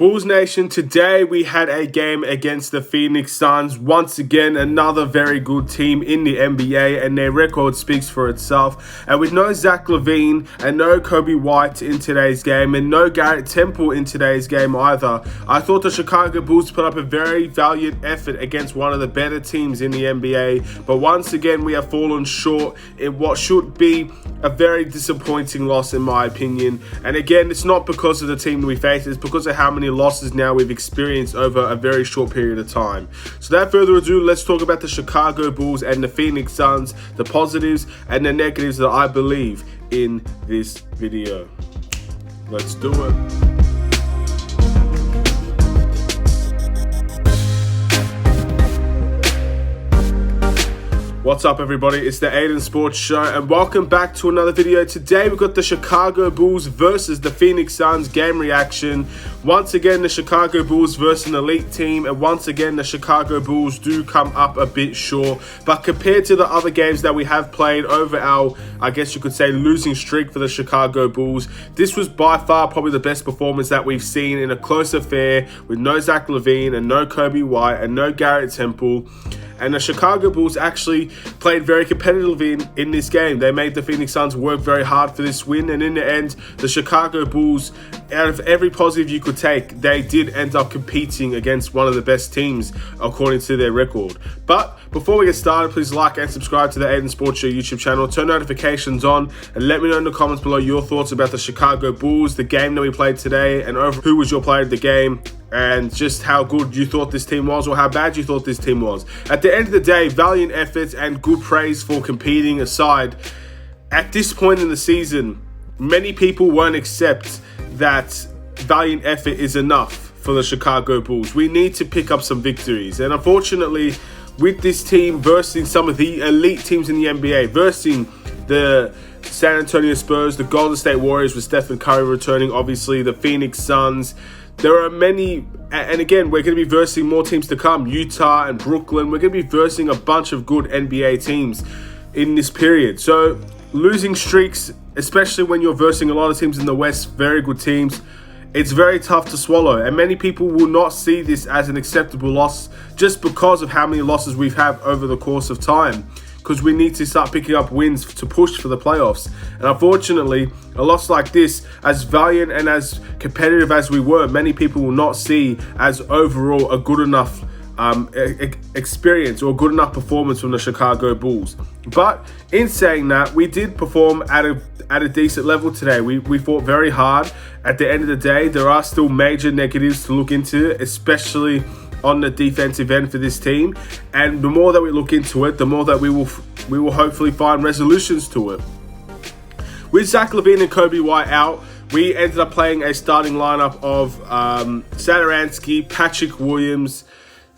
Bulls Nation, today we had a game against the Phoenix Suns. Once again, another very good team in the NBA, and their record speaks for itself. And with no Zach LaVine and no Coby White in today's game, and no Garrett Temple in today's game either, I thought the Chicago Bulls put up a very valiant effort against one of the better teams in the NBA. But once again, we have fallen short in what should be a very disappointing loss, in my opinion. And again, it's not because of the team we face, it's because of how many losses now we've experienced over a very short period of time. So without further ado, let's talk about the Chicago Bulls and the Phoenix Suns, the positives and the negatives that I believe in this video. Let's do it. What's up, everybody? It's the Aidan Sports Show, and welcome back to another video. Today we've got the Chicago Bulls versus the Phoenix Suns game reaction. Once again, the Chicago Bulls versus an elite team, and once again the Chicago Bulls do come up a bit short. But compared to the other games that we have played over our, I guess you could say, losing streak for the Chicago Bulls, this was by far probably the best performance that we've seen in a close affair with no Zach LaVine and no Coby White and no Garrett Temple. And the Chicago Bulls actually played very competitively in this game. They made the Phoenix Suns work very hard for this win. And in the end, the Chicago Bulls, out of every positive you could take, they did end up competing against one of the best teams according to their record. But before we get started, please like and subscribe to the Aidan Sports Show YouTube channel. Turn notifications on and let me know in the comments below your thoughts about the Chicago Bulls, the game that we played today, and over who was your player of the game, and just how good you thought this team was or how bad you thought this team was. At the end of the day, valiant efforts and good praise for competing aside, at this point in the season, many people won't accept that valiant effort is enough for the Chicago Bulls. We need to pick up some victories. And unfortunately, with this team versing some of the elite teams in the NBA, versing the San Antonio Spurs, the Golden State Warriors with Stephen Curry returning, obviously the Phoenix Suns, there are many, and again, we're going to be versing more teams to come. Utah and Brooklyn. We're going to be versing a bunch of good NBA teams in this period. So losing streaks, especially when you're versing a lot of teams in the West, very good teams, it's very tough to swallow. And many people will not see this as an acceptable loss just because of how many losses we've had over the course of time. Because we need to start picking up wins to push for the playoffs. And unfortunately, a loss like this, as valiant and as competitive as we were, many people will not see as overall a good enough experience or good enough performance from the Chicago Bulls. But in saying that, we did perform at a decent level today. We fought very hard. At the end of the day, there are still major negatives to look into, especially on the defensive end for this team, and the more that we look into it, the more that we will hopefully find resolutions to it. With Zach LaVine and Coby White out, we ended up playing a starting lineup of Satoransky, Patrick Williams,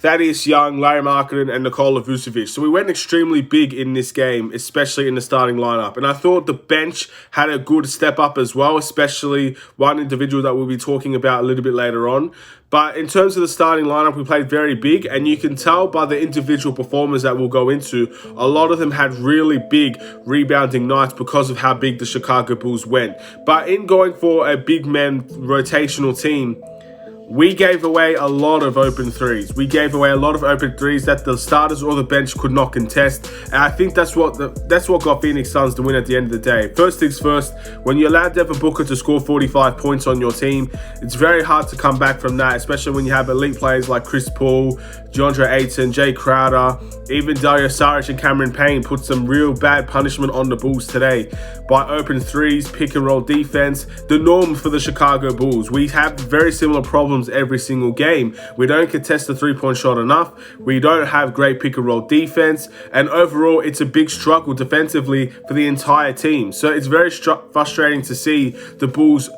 Thaddeus Young, Larry Markkinen, and Nicola Vusivich. So we went extremely big in this game, especially in the starting lineup. And I thought the bench had a good step up as well, especially one individual that we'll be talking about a little bit later on. But in terms of the starting lineup, we played very big, and you can tell by the individual performers that we'll go into, a lot of them had really big rebounding nights because of how big the Chicago Bulls went. But in going for a big man rotational team, we gave away a lot of open threes. We gave away a lot of open threes that the starters or the bench could not contest. And I think that's what got Phoenix Suns to win at the end of the day. First things first, when you allow Devin Booker to score 45 points on your team, it's very hard to come back from that, especially when you have elite players like Chris Paul, DeAndre Ayton, Jay Crowder, even Dario Saric and Cameron Payne put some real bad punishment on the Bulls today by open threes, pick and roll defense, the norm for the Chicago Bulls. We have very similar problems every single game. We don't contest the three-point shot enough. We don't have great pick and roll defense, and overall it's a big struggle defensively for the entire team. So it's very frustrating to see the Bulls,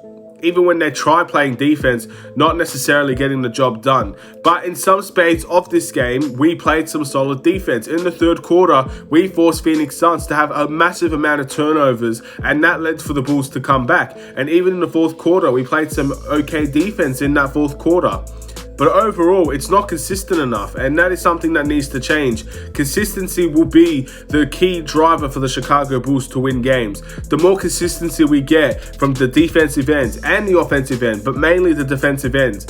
even when they try playing defense, not necessarily getting the job done. But in some spades of this game, we played some solid defense. In the third quarter, we forced Phoenix Suns to have a massive amount of turnovers, and that led for the Bulls to come back. And even in the fourth quarter, we played some okay defense in that fourth quarter. But overall, it's not consistent enough, and that is something that needs to change. Consistency will be the key driver for the Chicago Bulls to win games. The more consistency we get from the defensive end and the offensive end, but mainly the defensive end,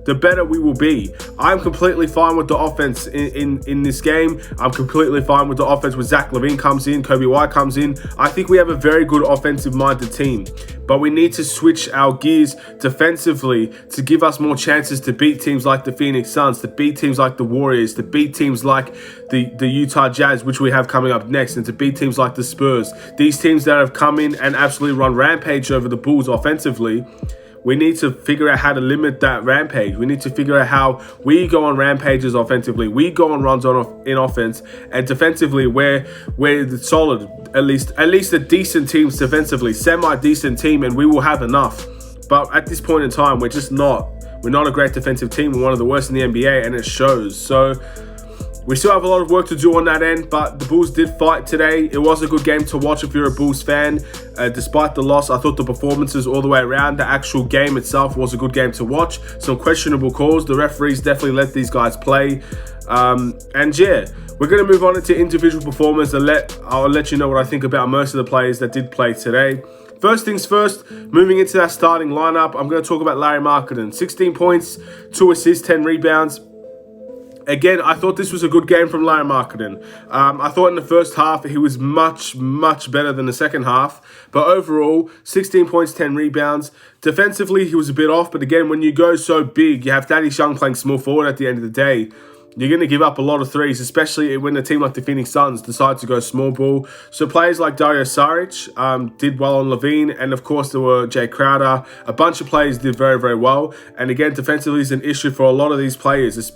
the better we will be. I'm completely fine with the offense in this game. I'm completely fine with the offense when Zach LaVine comes in, Coby White comes in. I think we have a very good offensive-minded team. But we need to switch our gears defensively to give us more chances to beat teams like the Phoenix Suns, to beat teams like the Warriors, to beat teams like the Utah Jazz, which we have coming up next, and to beat teams like the Spurs. These teams that have come in and absolutely run rampage over the Bulls offensively. We need to figure out how to limit that rampage. We need to figure out how we go on rampages offensively. We go on runs in offense, and defensively, we're solid. At least a decent team defensively, semi-decent team, and we will have enough. But at this point in time, we're just not. We're not a great defensive team. We're one of the worst in the NBA, and it shows. So we still have a lot of work to do on that end, but the Bulls did fight today. It was a good game to watch if you're a Bulls fan. Despite the loss, I thought the performances all the way around, the actual game itself was a good game to watch. Some questionable calls. The referees definitely let these guys play. And yeah, we're going to move on into individual performance and I'll let you know what I think about most of the players that did play today. First things first, moving into that starting lineup, I'm going to talk about Larry Marketing. 16 points, 2 assists, 10 rebounds. Again, I thought this was a good game from Larry Marketing. I thought in the first half he was much better than the second half. But overall, 16 points, 10 rebounds. Defensively, he was a bit off. But again, when you go so big, you have Thaddeus Young playing small forward at the end of the day. You're going to give up a lot of threes, especially when a team like the Phoenix Suns decide to go small ball. So players like Dario Saric did well on LaVine, and of course there were Jay Crowder. A bunch of players did very well. And again, defensively is an issue for a lot of these players.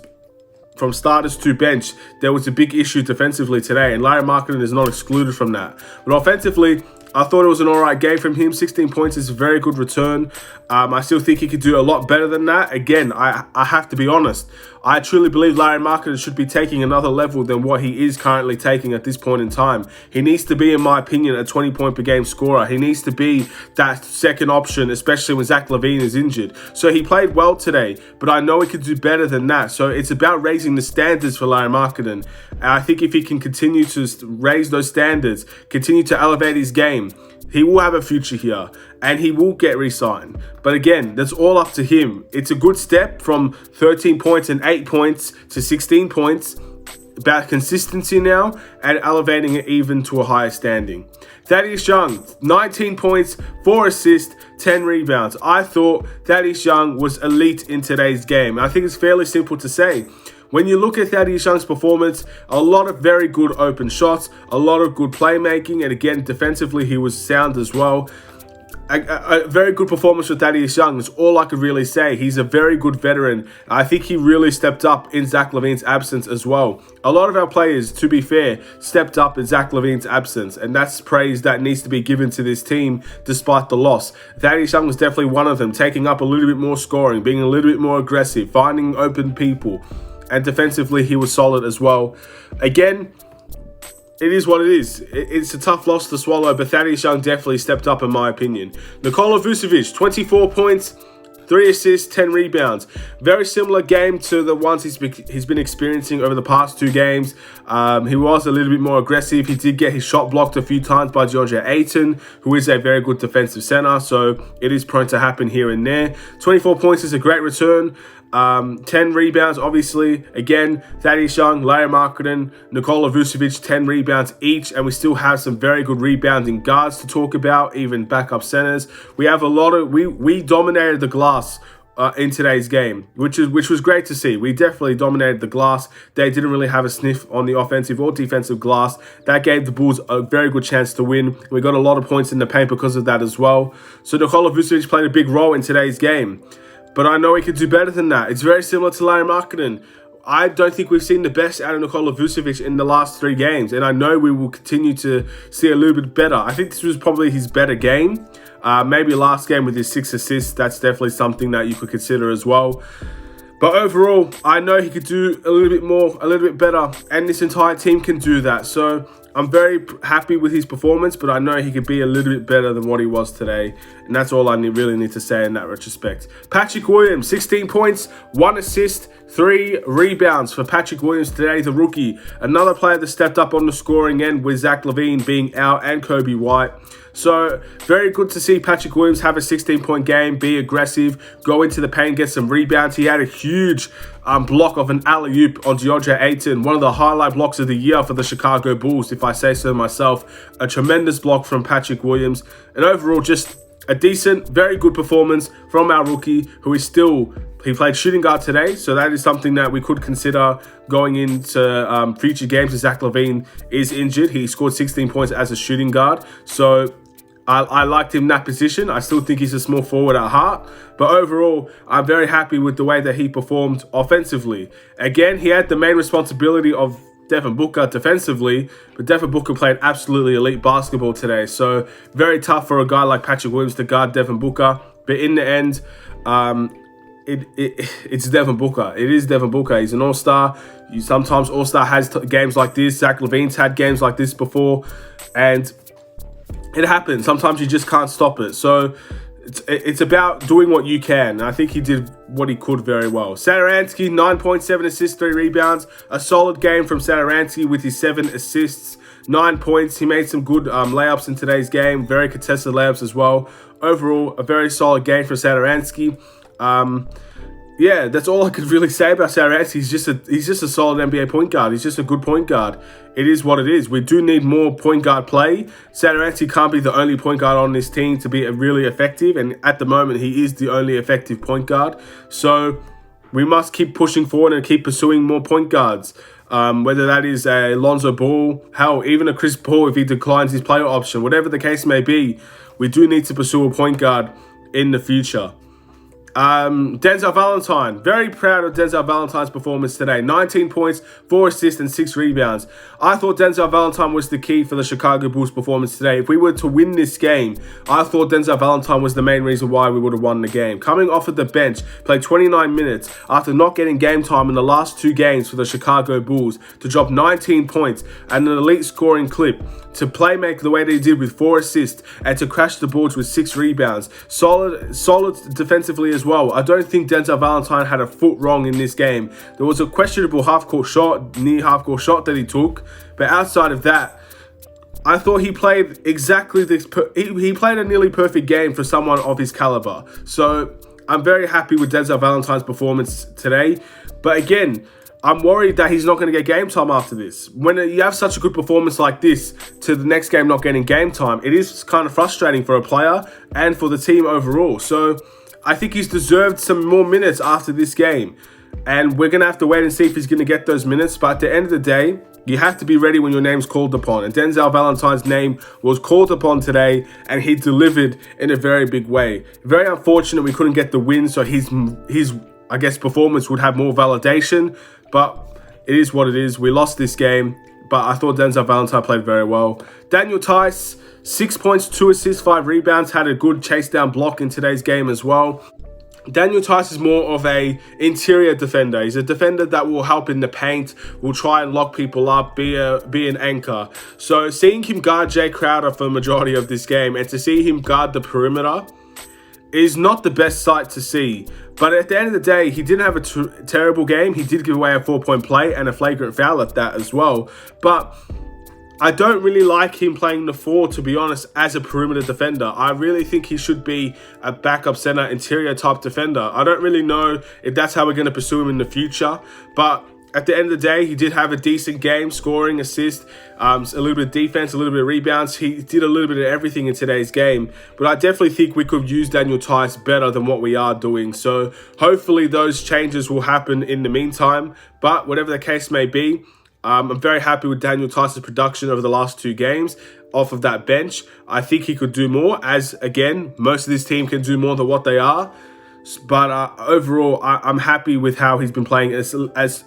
From starters to bench, there was a big issue defensively today, and Larry Marketing is not excluded from that. But offensively, I thought it was an alright game from him. 16 points is a very good return. I still think he could do a lot better than that. Again, I have to be honest. I truly believe Larry Marketing should be taking another level than what he is currently taking at this point in time. He needs to be, in my opinion, a 20-point per game scorer. He needs to be that second option, especially when Zach LaVine is injured. So he played well today, but I know he could do better than that. So it's about raising the standards for Larry Marketing. And I think if he can continue to raise those standards, continue to elevate his game, he will have a future here and he will get re-signed. But again, that's all up to him. It's a good step from 13 points and 8 points to 16 points. About consistency now and elevating it even to a higher standing. Thaddeus Young, 19 points, 4 assists, 10 rebounds. I thought Thaddeus Young was elite in today's game. I think it's fairly simple to say. When you look at Thaddeus Young's performance, a lot of very good open shots, a lot of good playmaking, and again, defensively, he was sound as well. A very good performance for Thaddeus Young is all I could really say. He's a very good veteran. I think he really stepped up in Zach LaVine's absence as well. A lot of our players, to be fair, stepped up in Zach LaVine's absence, and that's praise that needs to be given to this team despite the loss. Thaddeus Young was definitely one of them, taking up a little bit more scoring, being a little bit more aggressive, finding open people. And defensively, he was solid as well. Again, it is what it is. It's a tough loss to swallow, but Thaddeus Young definitely stepped up in my opinion. Nicola Vusivich, 24 points, 3 assists, 10 rebounds. Very similar game to the ones he's been experiencing over the past 2 games. He was a little bit more aggressive. He did get his shot blocked a few times by Aidan, who is a very good defensive center, so it is prone to happen here and there. 24 points is a great return. 10 rebounds, obviously. Again, Thaddeus Young, Larry Marketing, Nicola Vusivich, 10 rebounds each, and we still have some very good rebounding guards to talk about, even backup centers. We have a lot of, we dominated the glass in today's game, which was great to see. We definitely dominated the glass. They didn't really have a sniff on the offensive or defensive glass. That gave the Bulls a very good chance to win. We got a lot of points in the paint because of that as well. So Nicola Vusivich played a big role in today's game. But I know he could do better than that. It's very similar to Larry Marketing. I don't think we've seen the best out of Nicola Vusivich in the last 3 games. And I know we will continue to see a little bit better. I think this was probably his better game. Maybe last game with his 6 assists. That's definitely something that you could consider as well. But overall, I know he could do a little bit more, a little bit better. And this entire team can do that. So I'm very happy with his performance, but I know he could be a little bit better than what he was today. And that's all I really need to say in that retrospect. Patrick Williams, 16 points, 1 assist, 3 rebounds for Patrick Williams today, the rookie. Another player that stepped up on the scoring end with Zach LaVine being out and Coby White. So very good to see Patrick Williams have a 16-point game, be aggressive, go into the paint, get some rebounds. He had a huge block of an alley-oop on DeAndre Ayton, one of the highlight blocks of the year for the Chicago Bulls, if I say so myself. A tremendous block from Patrick Williams. And overall, just a decent, very good performance from our rookie, who is still... He played shooting guard today, so that is something that we could consider going into future games. As Zach LaVine is injured, he scored 16 points as a shooting guard. So I liked him in that position. I still think he's a small forward at heart. But overall, I'm very happy with the way that he performed offensively. Again, he had the main responsibility of Devin Booker defensively, but Devin Booker played absolutely elite basketball today. So very tough for a guy like Patrick Williams to guard Devin Booker. But in the end, it's Devin Booker. It is Devin Booker. He's an all-star. Sometimes all-star has games like this. Zach LaVine's had games like this before. And it happens. Sometimes you just can't stop it. So it's about doing what you can. I think he did what he could very well. Satoransky, 9 points, 7 assists, 3 rebounds. A solid game from Satoransky with his 7 assists, 9 points. He made some good layups in today's game. Very contested layups as well. Overall, a very solid game for Satoransky. Yeah, that's all I could really say about Satoransky. He's just a solid NBA point guard. He's just a good point guard. It is what it is. We do need more point guard play. Satoransky can't be the only point guard on this team to be really effective, and at the moment, he is the only effective point guard. So we must keep pushing forward and keep pursuing more point guards. Whether that is a Lonzo Ball, hell, even a Chris Paul if he declines his player option, whatever the case may be, we do need to pursue a point guard in the future. Denzel Valentine, very proud of Denzel Valentine's performance today. 19 points, 4 assists and 6 rebounds. I thought Denzel Valentine was the key for the Chicago Bulls performance today. If we were to win this game, I thought Denzel Valentine was the main reason why we would have won the game. Coming off of the bench, played 29 minutes after not getting game time in the last 2 games for the Chicago Bulls, to drop 19 points and an elite scoring clip, to play make the way they did with 4 assists and to crash the boards with 6 rebounds. Solid defensively as well. I don't think Denzel Valentine had a foot wrong in this game. There was a questionable near half-court shot that he took, but outside of that, I thought he played exactly this. He played a nearly perfect game for someone of his caliber. So I'm very happy with Denzel Valentine's performance today. But again, I'm worried that he's not going to get game time after this. When you have such a good performance like this to the next game not getting game time, it is kind of frustrating for a player and for the team overall. So I think he's deserved some more minutes after this game. And we're going to have to wait and see if he's going to get those minutes. But at the end of the day, you have to be ready when your name's called upon. And Denzel Valentine's name was called upon today, and he delivered in a very big way. Very unfortunate we couldn't get the win, so his I guess, performance would have more validation. But it is what it is. We lost this game, but I thought Denzel Valentine played very well. Daniel Theis, 6 points, 2 assists, 5 rebounds, had a good chase down block in today's game as well. Daniel Theis is more of a interior defender. He's a defender that will help in the paint, will try and lock people up, be an anchor. So seeing him guard Jay Crowder for the majority of this game and to see him guard the perimeter is not the best sight to see. But at the end of the day, he didn't have a terrible game. He did give away a 4-point play and a flagrant foul at that as well. But I don't really like him playing the 4, to be honest, as a perimeter defender. I really think he should be a backup center, interior type defender. I don't really know if that's how we're going to pursue him in the future. But at the end of the day, he did have a decent game, scoring, assist, a little bit of defense, a little bit of rebounds. He did a little bit of everything in today's game. But I definitely think we could use Daniel Theis better than what we are doing. So hopefully those changes will happen in the meantime. But whatever the case may be, I'm very happy with Daniel Theis' production over the last 2 games off of that bench. I think he could do more, as, again, most of this team can do more than what they are. But overall, I'm happy with how he's been playing, as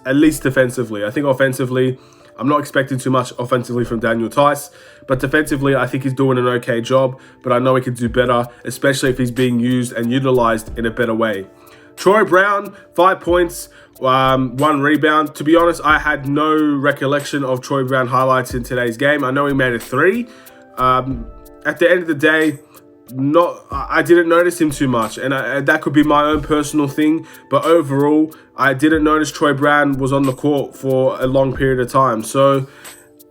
at least defensively. I think offensively, I'm not expecting too much offensively from Daniel Theis. But defensively, I think he's doing an okay job. But I know he could do better, especially if he's being used and utilized in a better way. Troy Brown, 5 points, 1 rebound. To be honest, I had no recollection of Troy Brown highlights in today's game. I know he made a 3. At the end of the day, I didn't notice him too much, and that could be my own personal thing. But overall, I didn't notice Troy Brown was on the court for a long period of time. So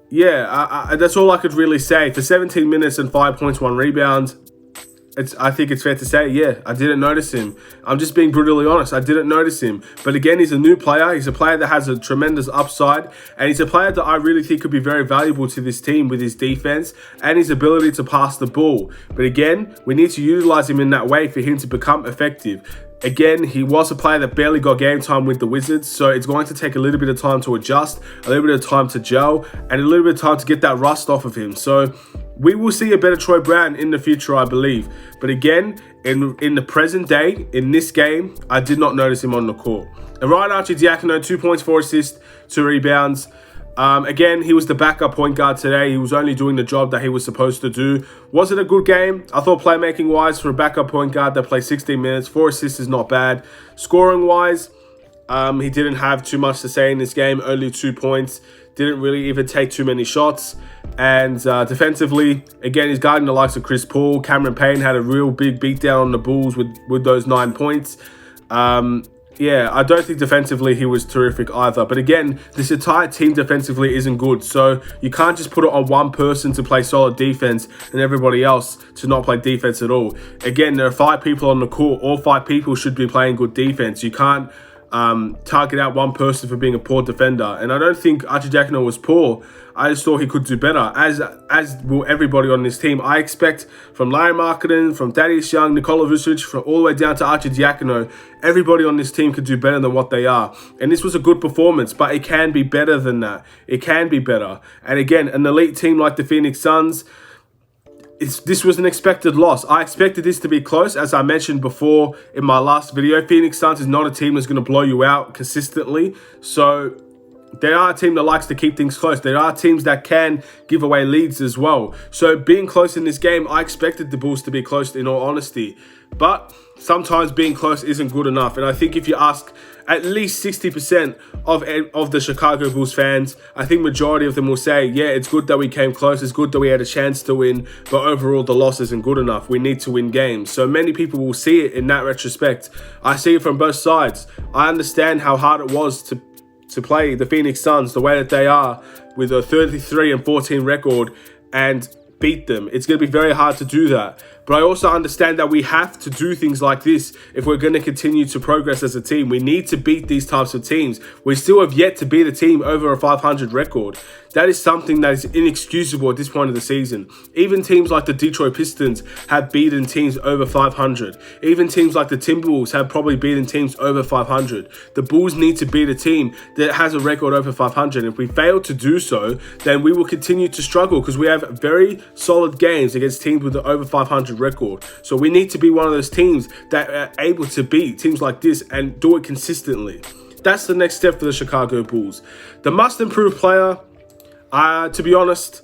yeah, that's all I could really say. For 17 minutes and 5 points, 1 rebound, I think it's fair to say, yeah, I didn't notice him. I'm just being brutally honest. I didn't notice him. But again, he's a new player. He's a player that has a tremendous upside. And he's a player that I really think could be very valuable to this team with his defense and his ability to pass the ball. But again, we need to utilize him in that way for him to become effective. Again, he was a player that barely got game time with the Wizards, so it's going to take a little bit of time to adjust, a little bit of time to gel, and a little bit of time to get that rust off of him. So we will see a better Troy Brown in the future, I believe. But again, in the present day, in this game, I did not notice him on the court. And Ryan Arcidiacono, 2 points, 4 assists, 2 rebounds. Again, he was the backup point guard today. He was only doing the job that he was supposed to do. Was it a good game? I thought playmaking-wise, for a backup point guard that played 16 minutes, 4 assists is not bad. Scoring-wise, he didn't have too much to say in this game. Only 2 points. Didn't really even take too many shots. And defensively, again, he's guarding the likes of Chris Paul. Cameron Payne had a real big beatdown on the Bulls with those 9 points. Yeah, I don't think defensively he was terrific either. But again, this entire team defensively isn't good. So you can't just put it on one person to play solid defense and everybody else to not play defense at all. Again, there are 5 people on the court. All 5 people should be playing good defense. You can't target out one person for being a poor defender. And I don't think Arcidiacono was poor. I just thought he could do better, as will everybody on this team. I expect from Larry Marketing, from Thaddeus Young, Nicola Vusivich, from all the way down to Arcidiacono, everybody on this team could do better than what they are. And this was a good performance, but it can be better than that. It can be better. And again, an elite team like the Phoenix Suns, this was an expected loss. I expected this to be close. As I mentioned before in my last video, Phoenix Suns is not a team that's going to blow you out consistently. So they are a team that likes to keep things close. There are teams that can give away leads as well. So being close in this game, I expected the Bulls to be close in all honesty. But sometimes being close isn't good enough. And I think if you ask at least 60% of the Chicago Bulls fans, I think majority of them will say, yeah, it's good that we came close. It's good that we had a chance to win. But overall, the loss isn't good enough. We need to win games. So many people will see it in that retrospect. I see it from both sides. I understand how hard it was to play the Phoenix Suns the way that they are with a 33-14 record and beat them. It's going to be very hard to do that. But I also understand that we have to do things like this if we're going to continue to progress as a team. We need to beat these types of teams. We still have yet to beat a team over a 500 record. That is something that is inexcusable at this point of the season. Even teams like the Detroit Pistons have beaten teams over 500. Even teams like the Timberwolves have probably beaten teams over 500. The Bulls need to beat a team that has a record over 500. If we fail to do so, then we will continue to struggle because we have very solid games against teams with an over 500 record. So we need to be one of those teams that are able to beat teams like this and do it consistently. That's the next step for the Chicago Bulls. The must improve player, to be honest,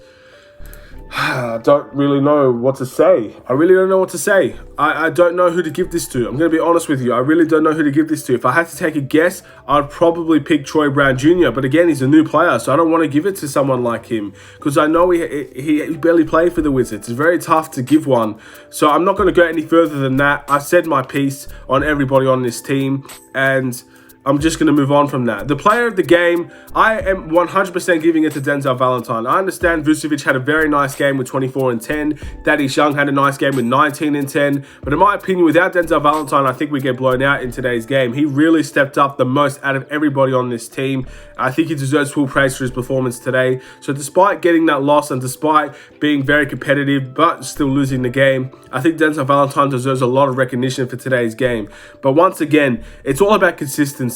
I don't really know what to say. I really don't know what to say. I don't know who to give this to. I'm going to be honest with you. I really don't know who to give this to. If I had to take a guess, I'd probably pick Troy Brown Jr. But again, he's a new player, so I don't want to give it to someone like him because I know he barely played for the Wizards. It's very tough to give one. So I'm not going to go any further than that. I've said my piece on everybody on this team, and I'm just going to move on from that. The player of the game, I am 100% giving it to Denzel Valentine. I understand Vusivich had a very nice game with 24 and 10. Thaddeus Young had a nice game with 19 and 10. But in my opinion, without Denzel Valentine, I think we get blown out in today's game. He really stepped up the most out of everybody on this team. I think he deserves full praise for his performance today. So despite getting that loss and despite being very competitive but still losing the game, I think Denzel Valentine deserves a lot of recognition for today's game. But once again, it's all about consistency.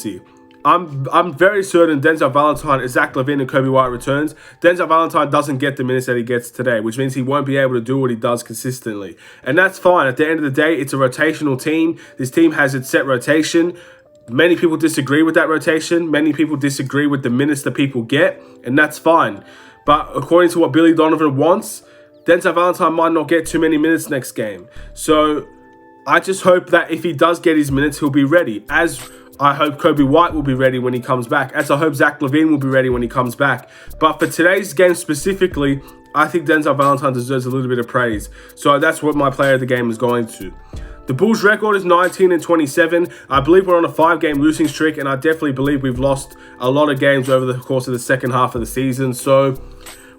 I'm very certain Denzel Valentine, as Zach LaVine and Coby White returns, Denzel Valentine doesn't get the minutes that he gets today, which means he won't be able to do what he does consistently. And that's fine. At the end of the day, it's a rotational team. This team has its set rotation. Many people disagree with that rotation. Many people disagree with the minutes that people get, and that's fine. But according to what Billy Donovan wants, Denzel Valentine might not get too many minutes next game. So I just hope that if he does get his minutes, he'll be ready. As I hope Coby White will be ready when he comes back, as I hope Zach LaVine will be ready when he comes back. But for today's game specifically, I think Denzel Valentine deserves a little bit of praise. So that's what my player of the game is going to. The Bulls' record is 19-27. I believe we're on a 5-game losing streak, and I definitely believe we've lost a lot of games over the course of the second half of the season. So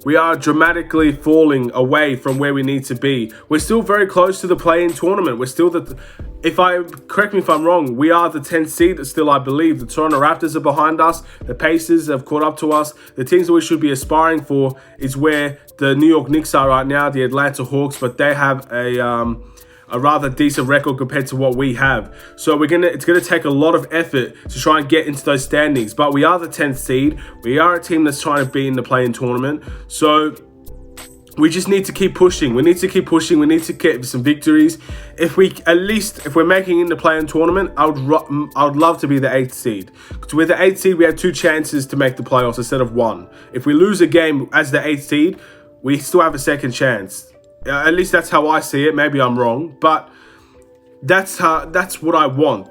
we are dramatically falling away from where we need to be. We're still very close to the play-in tournament. We're still correct me if I'm wrong, we are the 10th seed still, I believe. The Toronto Raptors are behind us. The Pacers have caught up to us. The teams that we should be aspiring for is where the New York Knicks are right now, the Atlanta Hawks, but they have a rather decent record compared to what we have. So it's gonna take a lot of effort to try and get into those standings. But we are the 10th seed. We are a team that's trying to be in the play-in tournament. So we just need to keep pushing. We need to keep pushing. We need to get some victories. If we're making in the play-in tournament, I would love to be the 8th seed. Because with the 8th seed, we have 2 chances to make the playoffs instead of 1. If we lose a game as the 8th seed, we still have a second chance. At least that's how I see it. Maybe I'm wrong, but that's what I want.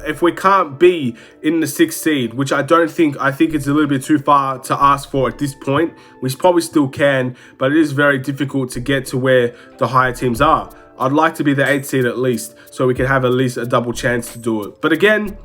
If we can't be in the 6th seed, which I think it's a little bit too far to ask for at this point. We probably still can, but it is very difficult to get to where the higher teams are. I'd like to be the 8th seed at least, so we can have at least a double chance to do it. But again,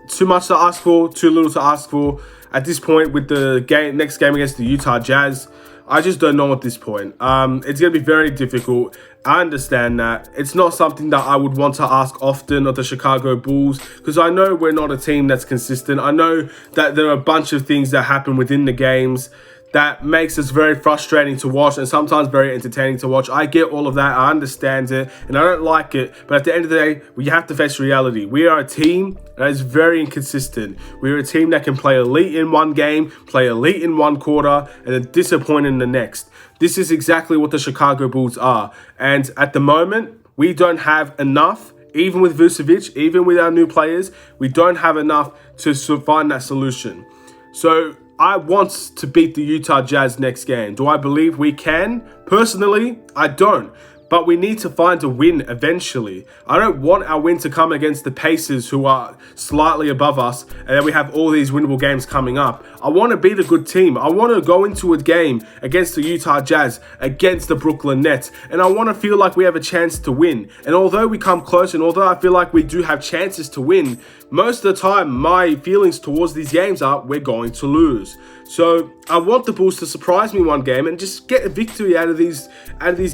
too much to ask for, too little to ask for. At this point, with the next game against the Utah Jazz, I just don't know at this point. It's going to be very difficult. I understand that. It's not something that I would want to ask often of the Chicago Bulls, because I know we're not a team that's consistent. I know that there are a bunch of things that happen within the games that makes us very frustrating to watch and sometimes very entertaining to watch. I get all of that. I understand it, and I don't like it. But at the end of the day, we have to face reality. We are a team that is very inconsistent. We're a team that can play elite in one game, play elite in one quarter, and then disappoint in the next. This is exactly what the Chicago Bulls are. And at the moment, we don't have enough. Even with Vusivich, even with our new players, we don't have enough to find that solution. So I want to beat the Utah Jazz next game. Do I believe we can? Personally, I don't. But we need to find a win eventually. I don't want our win to come against the Pacers, who are slightly above us, and then we have all these winnable games coming up. I want to beat a good team. I want to go into a game against the Utah Jazz, against the Brooklyn Nets, and I want to feel like we have a chance to win. And although we come close, and although I feel like we do have chances to win, most of the time my feelings towards these games are we're going to lose. So I want the Bulls to surprise me one game and just get a victory out of these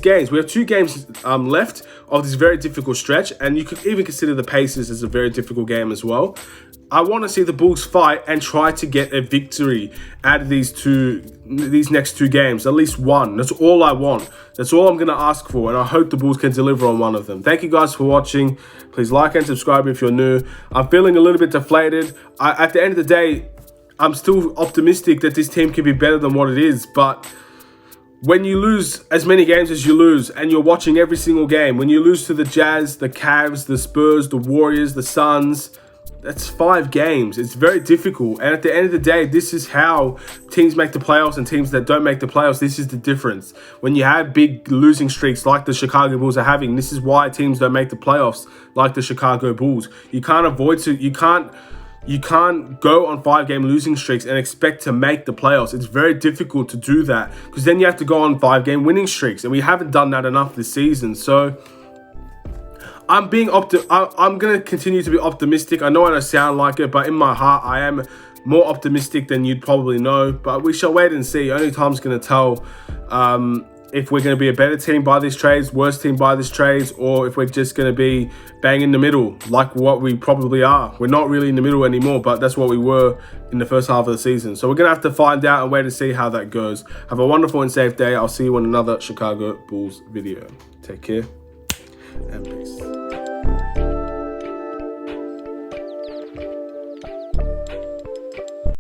games. We have 2 games left of this very difficult stretch, and you could even consider the Pacers as a very difficult game as well. I want to see the Bulls fight and try to get a victory out of these next 2 games, at least one. That's all I want. That's all I'm going to ask for, and I hope the Bulls can deliver on one of them. Thank you guys for watching. Please like and subscribe if you're new. I'm feeling a little bit deflated. At the end of the day, I'm still optimistic that this team can be better than what it is, but when you lose as many games as you lose, and you're watching every single game, when you lose to the Jazz, the Cavs, the Spurs, the Warriors, the Suns, that's 5 games. It's very difficult. And at the end of the day, this is how teams make the playoffs and teams that don't make the playoffs. This is the difference. When you have big losing streaks like the Chicago Bulls are having, this is why teams don't make the playoffs like the Chicago Bulls. You can't You can't go on 5-game losing streaks and expect to make the playoffs. It's very difficult to do that, because then you have to go on 5-game winning streaks, and we haven't done that enough this season. So I'm going to continue to be optimistic. I know I don't sound like it, but in my heart, I am more optimistic than you'd probably know. But we shall wait and see. Only time's going to tell if we're going to be a better team by these trades, worse team by these trades, or if we're just going to be bang in the middle like what we probably are. We're not really in the middle anymore, but that's what we were in the first half of the season. So we're going to have to find out and wait and see how that goes. Have a wonderful and safe day. I'll see you on another Chicago Bulls video. Take care and peace.